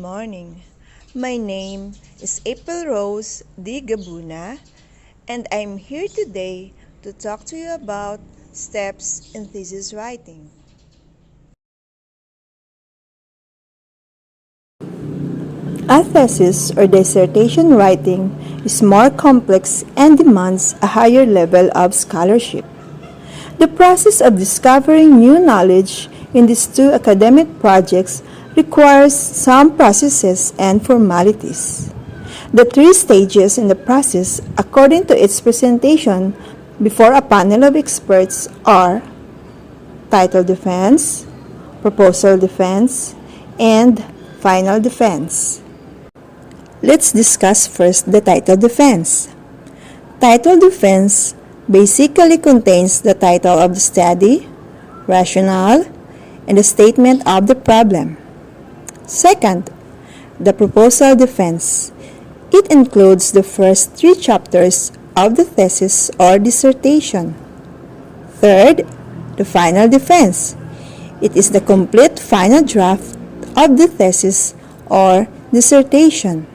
morning. My name is April Rose D. Gabuna, and I'm here today to talk to you about steps in thesis writing. A thesis or dissertation writing is more complex and demands a higher level of scholarship. The process of discovering new knowledge in these two academic projects requires some processes and formalities. The three stages in the process, according to its presentation before a panel of experts, are title defense, proposal defense, and final defense. Let's discuss first the title defense. Title defense basically contains the title of the study, rationale, and the statement of the problem. Second, the proposal defense. It includes the first three chapters of the thesis or dissertation. Third, the final defense. It is the complete final draft of the thesis or dissertation.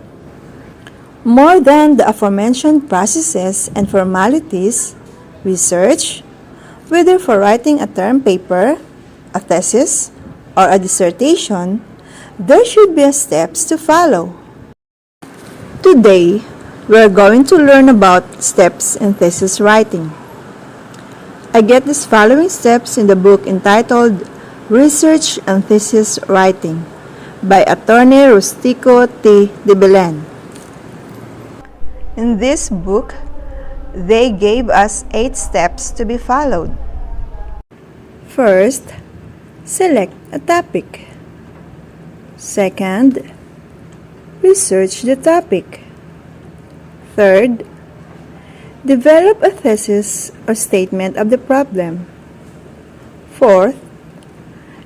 More than the aforementioned processes and formalities, research, whether for writing a term paper, a thesis, or a dissertation, there should be steps to follow. Today, we are going to learn about steps in thesis writing. I get these following steps in the book entitled Research and Thesis Writing by Attorney Rustico T. de Belen. In this book, they gave us 8 steps to be followed. First, select a topic. Second, research the topic. Third, develop a thesis or statement of the problem. Fourth,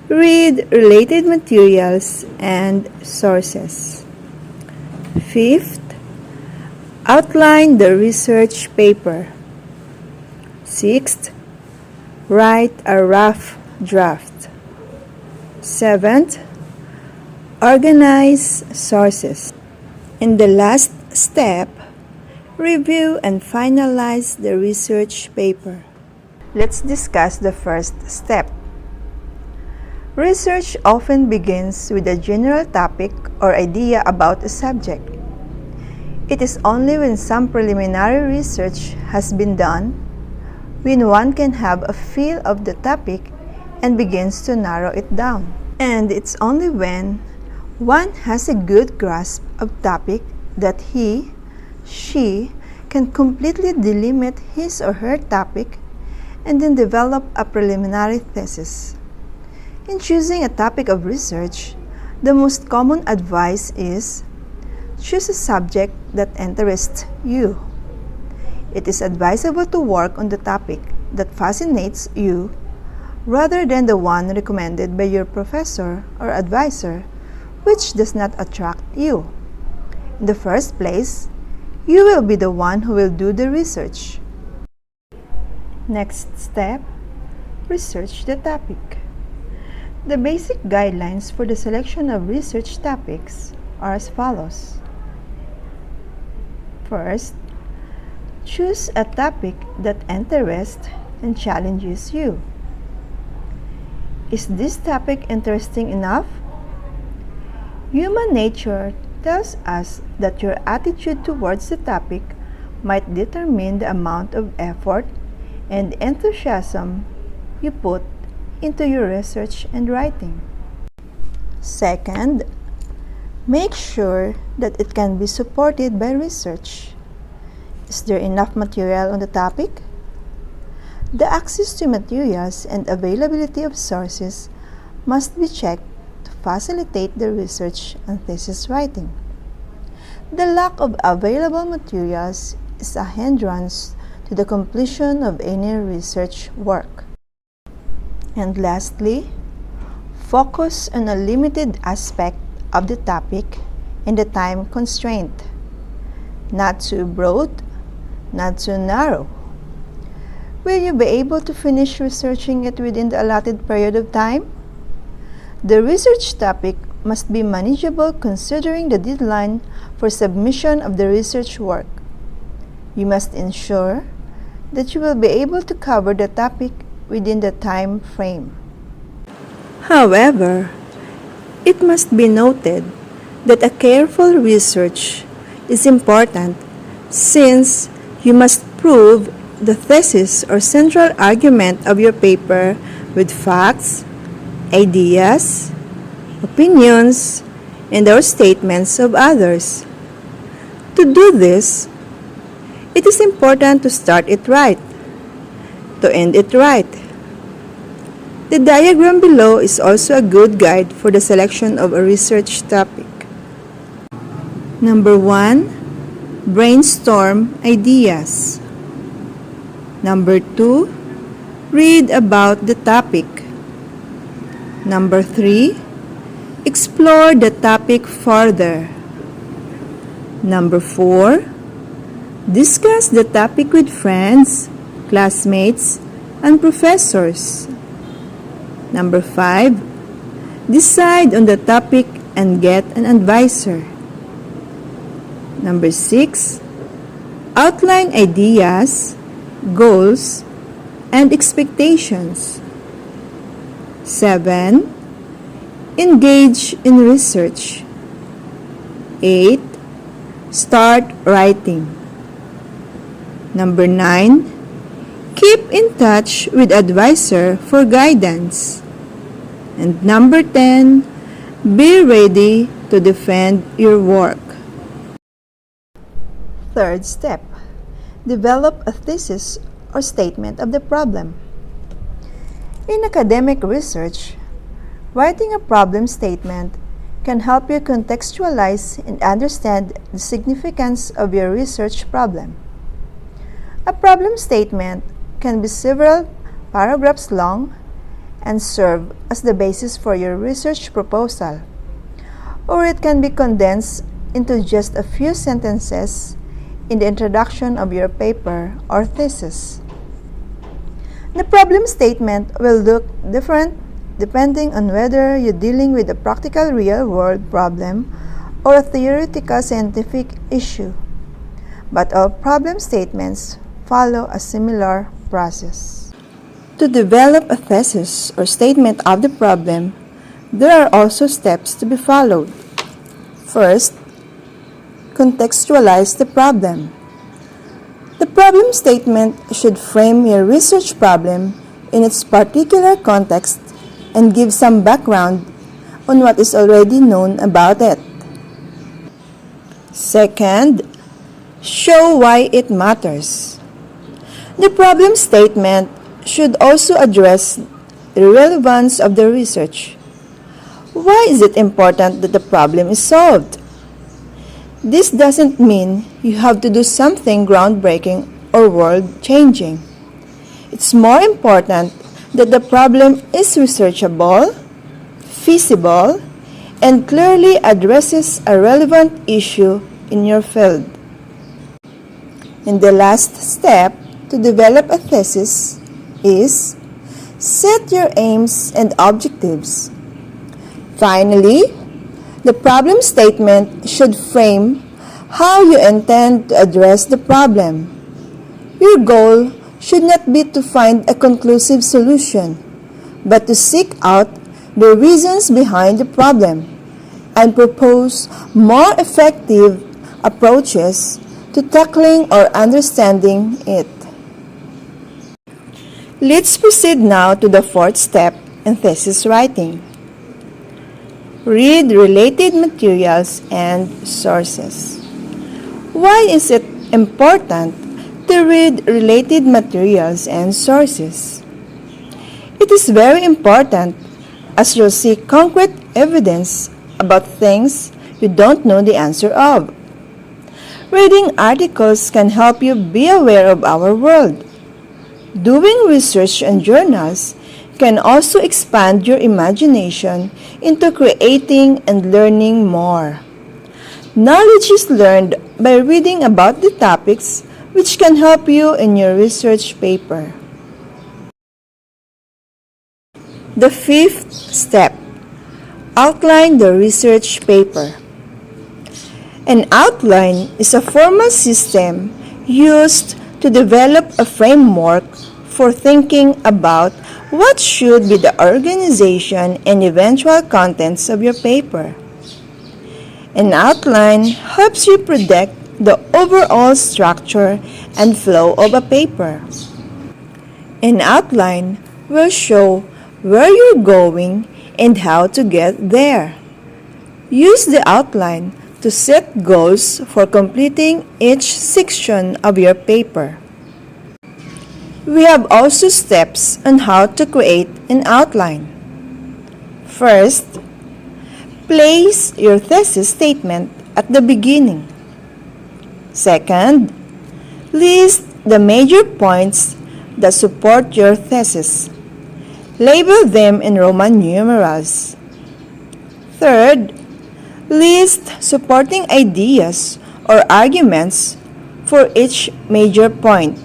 read related materials and sources. Fifth, outline the research paper. Sixth, write a rough draft. Seventh, organize sources. In the last step, review and finalize the research paper. Let's discuss the first step. Research often begins with a general topic or idea about a subject. It is only when some preliminary research has been done, when one can have a feel of the topic and begins to narrow it down. And it's only when one has a good grasp of topic that she can completely delimit his or her topic and then develop a preliminary thesis. In choosing a topic of research, the most common advice is choose a subject that interests you. It is advisable to work on the topic that fascinates you rather than the one recommended by your professor or advisor, which does not attract you. In the first place, you will be the one who will do the research. Next step, research the topic. The basic guidelines for the selection of research topics are as follows. First, choose a topic that interests and challenges you. Is this topic interesting enough? Human nature tells us that your attitude towards the topic might determine the amount of effort and enthusiasm you put into your research and writing. Second, make sure that it can be supported by research. Is there enough material on the topic? The access to materials and availability of sources must be checked to facilitate the research and thesis writing. The lack of available materials is a hindrance to the completion of any research work. And lastly, focus on a limited aspect of the topic and the time constraint. Not too broad, not too narrow. Will you be able to finish researching it within the allotted period of time? The research topic must be manageable considering the deadline for submission of the research work. You must ensure that you will be able to cover the topic within the time frame. However, it must be noted that a careful research is important since you must prove the thesis or central argument of your paper with facts, ideas, opinions, and or statements of others. To do this, it is important to start it right, to end it right. The diagram below is also a good guide for the selection of a research topic. Number 1, brainstorm ideas. Number 2, read about the topic. Number 3, explore the topic further. Number 4, discuss the topic with friends, classmates, and professors. Number 5, decide on the topic and get an advisor. Number 6, outline ideas, goals, and expectations. 7, engage in research. 8, start writing. Number 9, keep in touch with advisor for guidance. And number 10, be ready to defend your work. Third step, develop a thesis or statement of the problem. In academic research, writing a problem statement can help you contextualize and understand the significance of your research problem. A problem statement can be several paragraphs long and serve as the basis for your research proposal, or it can be condensed into just a few sentences in the introduction of your paper or thesis. The problem statement will look different depending on whether you're dealing with a practical real-world problem or a theoretical scientific issue. But all problem statements follow a similar process. To develop a thesis or statement of the problem, there are also steps to be followed. First, contextualize the problem. The problem statement should frame your research problem in its particular context and give some background on what is already known about it. Second, show why it matters. The problem statement should also address the relevance of the research. Why is it important that the problem is solved? This doesn't mean you have to do something groundbreaking or world-changing. It's more important that the problem is researchable, feasible, and clearly addresses a relevant issue in your field. And the last step to develop a thesis is set your aims and objectives. Finally, the problem statement should frame how you intend to address the problem. Your goal should not be to find a conclusive solution, but to seek out the reasons behind the problem and propose more effective approaches to tackling or understanding it. Let's proceed now to the fourth step in thesis writing. Read related materials and sources. Why is it important to read related materials and sources? It is very important as you'll see concrete evidence about things you don't know the answer of. Reading articles can help you be aware of our world. Doing research in journals can also expand your imagination into creating and learning more. Knowledge is learned by reading about the topics which can help you in your research paper. The fifth step, Outline the research paper. An outline is a formal system used to develop a framework for thinking about what should be the organization and eventual contents of your paper. An outline helps you predict the overall structure and flow of a paper. An outline will show where you're going and how to get there. Use the outline to set goals for completing each section of your paper. We have also steps on how to create an outline. First, place your thesis statement at the beginning. Second, list the major points that support your thesis. Label them in Roman numerals. Third, list supporting ideas or arguments for each major point.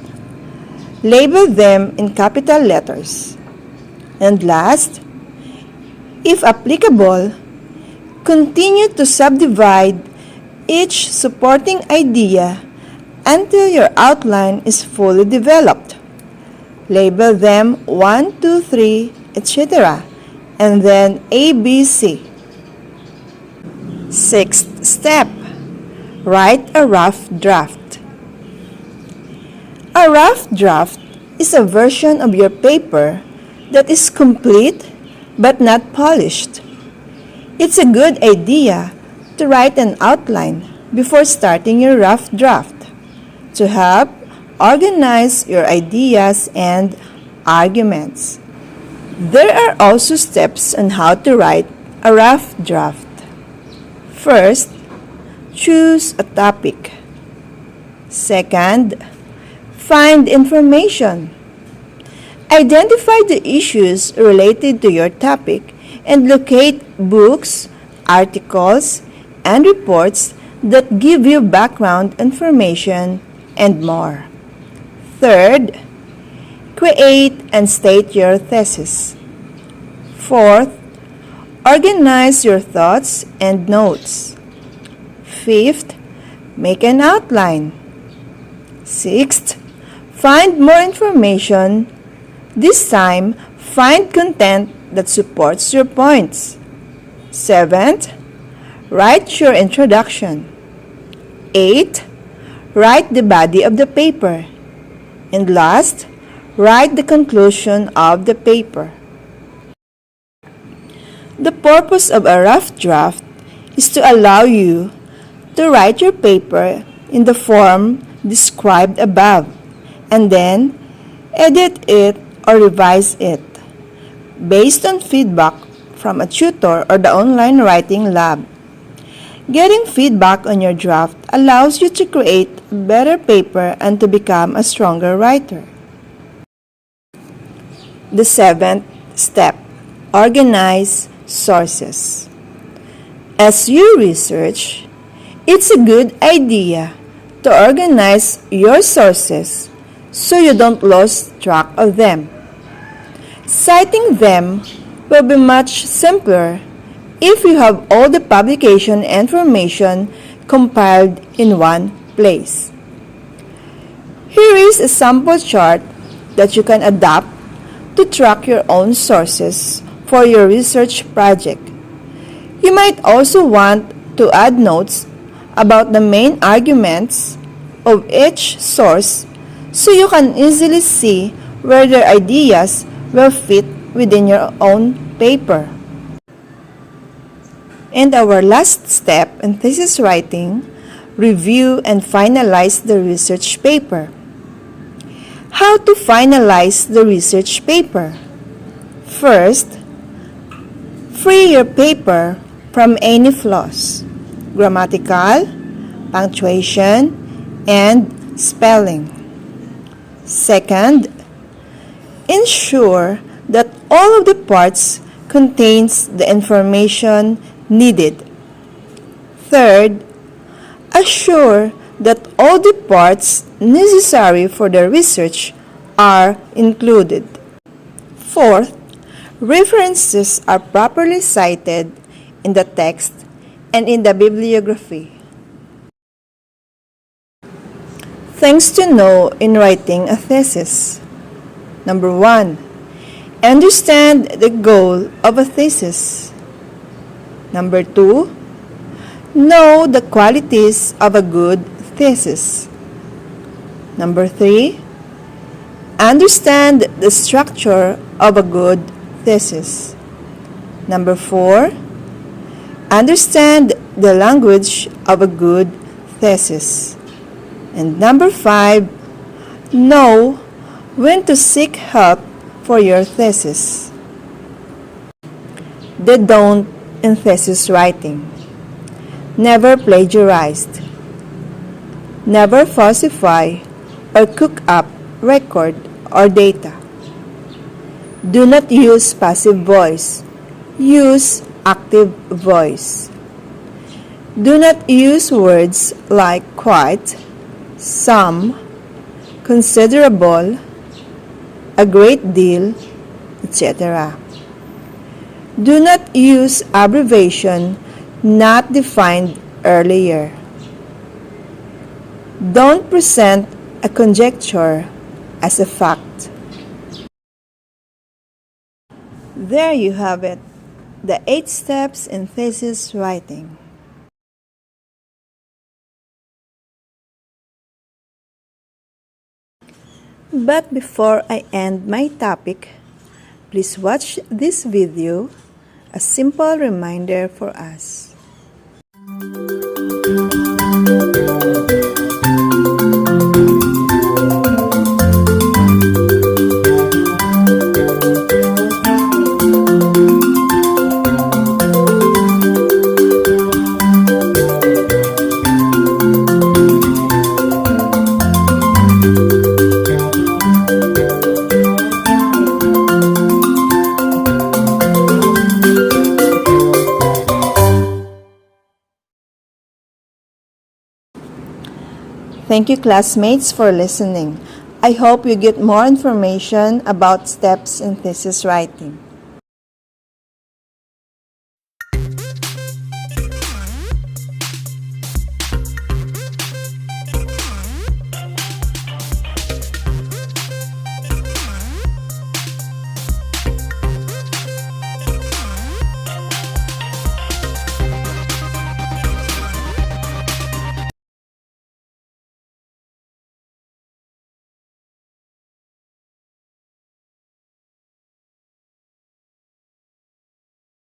Label them in capital letters. And last, if applicable, continue to subdivide each supporting idea until your outline is fully developed. Label them 1, 2, 3, etc. and then A, B, C. Sixth step, write a rough draft. A rough draft is a version of your paper that is complete but not polished. It's a good idea to write an outline before starting your rough draft to help organize your ideas and arguments. There are also steps on how to write a rough draft. First, choose a topic. Second, find information. Identify the issues related to your topic and locate books, articles, and reports that give you background information and more. Third, create and state your thesis. Fourth, organize your thoughts and notes. Fifth, make an outline. Sixth, find more information. This time, find content that supports your points. Seventh, write your introduction. Eighth, write the body of the paper. And last, write the conclusion of the paper. The purpose of a rough draft is to allow you to write your paper in the form described above and then edit it or revise it based on feedback from a tutor or the online writing lab. Getting feedback on your draft allows you to create a better paper and to become a stronger writer. The seventh step, organize sources. As you research, it's a good idea to organize your sources so you don't lose track of them. Citing them will be much simpler if you have all the publication information compiled in one place. Here is a sample chart that you can adapt to track your own sources for your research project. You might also want to add notes about the main arguments of each source so you can easily see where their ideas will fit within your own paper. And our last step in thesis writing, review and finalize the research paper. How to finalize the research paper? First, free your paper from any flaws, grammatical, punctuation, and spelling. Second, ensure that all of the parts contains the information needed. Third, assure that all the parts necessary for the research are included. Fourth, references are properly cited in the text and in the bibliography. Things to know in writing a thesis. Number 1. Understand the goal of a thesis. Number 2. Know the qualities of a good thesis. Number 3. Understand the structure of a good thesis. Number 4. Understand the language of a good thesis. And number 5. Know when to seek help for your thesis. The don't in thesis writing. Never plagiarize. Never falsify or cook up record or data. Do not use passive voice. Use active voice. Do not use words like quite, some, considerable, a great deal, etc. Do not use abbreviation not defined earlier. Don't present a conjecture as a fact. There you have it, the 8 steps in thesis writing. But before I end my topic, please watch this video, a simple reminder for us. Thank you, classmates, for listening. I hope you get more information about steps in thesis writing.